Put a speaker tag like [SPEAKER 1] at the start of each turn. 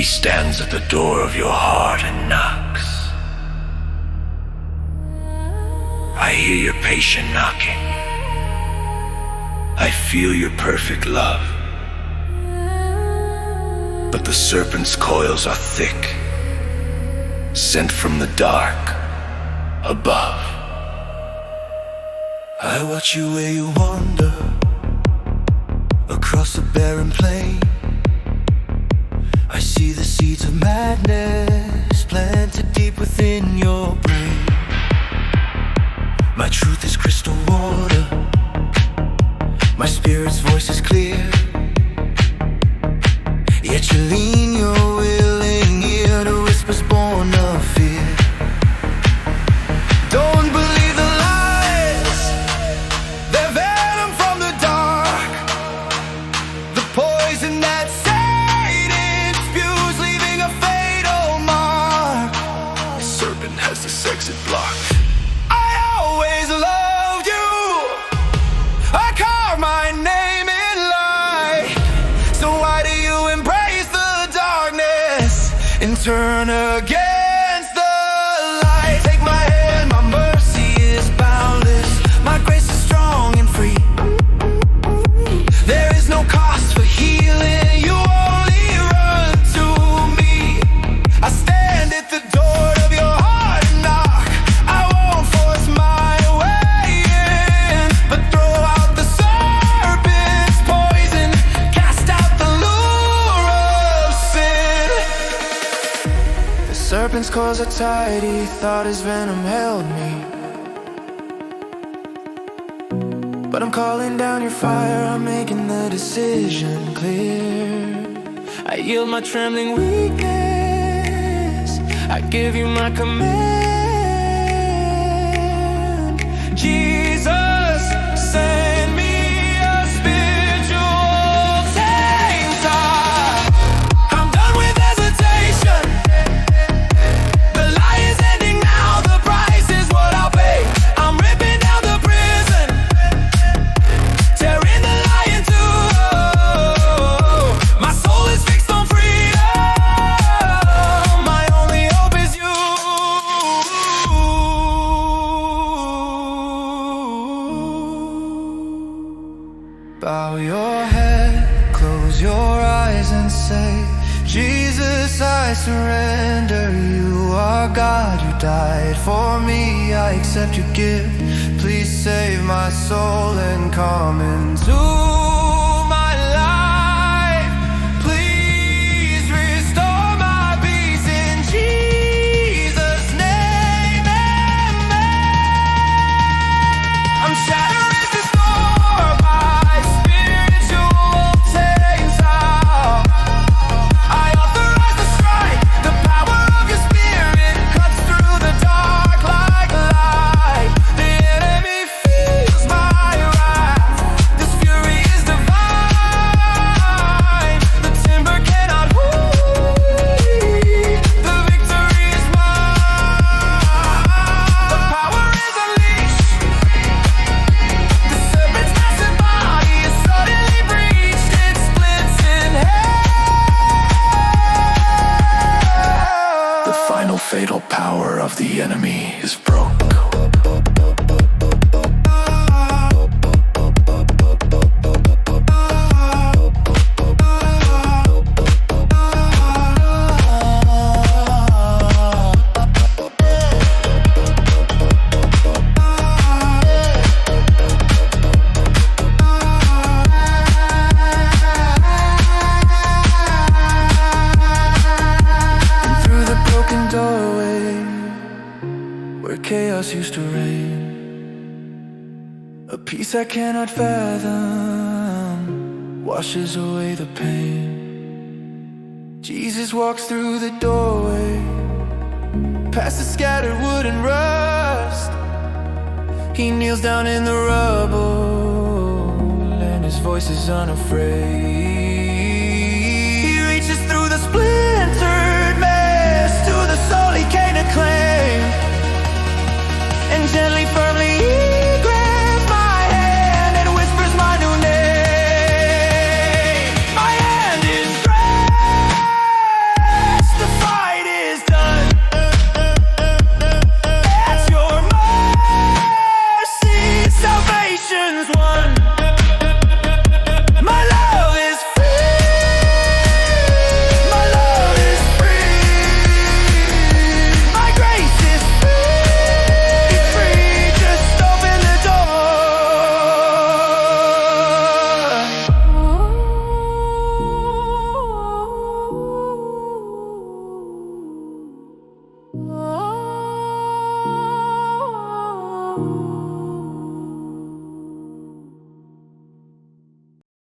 [SPEAKER 1] stands at the door of your heart and knocks. I hear your patient knocking. I feel your perfect love. But the serpent's coils are thick, sent from the dark above. I watch you where you wander across a barren plain. I see the seeds of madness planted deep within your brain. My truth is crystal water, my spirit's voice is clear. Yet you lean your willing ear to whispers born of fear. Don't believe the lies, they're venom from the dark. The poison that Satan spews, leaving a fatal mark. The serpent has the exit blocked. I always loved you, I carved my name in light. So why do you embrace the darkness and turn against the light? Take my hand, my mercy is boundless, my grace is strong and free. There is no cost for healing, you only run to me. I stand at the door of your heart and knock. I won't force my way in, but throw out the serpent's poison, cast out the lure of sin. The serpent's claws are tight, he thought his venom held me. But I'm calling down your fire, I'm making the decision clear. I yield my trembling weakness, I give you my command. Jesus, send me a spiritual taster. I'm done with hesitation. The lie is ending now, the price is what I'll pay. I'm ripping down the prison, tearing the lie in two. My soul is fixed on freedom, my only hope is you. Bow your head, close your eyes and say, Jesus, I surrender. You are God, you died for me. I accept your gift. Please save my soul and come into my life. Please restore my peace in Jesus' name. Amen. I'm shattering this door by spiritual taser. I authorize the strike, the power of your spirit cuts through the dark like light. The enemy feels my wrath, this fury is divine. The timber cannot weep, the victory is mine. The power is unleashed, the serpent's massive body is suddenly breached, it splits in half. The final fatal power of the enemy is broke. Through the broken doorway where chaos used to reign, a peace I cannot fathom washes away the pain. Jesus walks through the doorway, past the scattered wood and rust. He kneels down in the rubble and his voice is unafraid.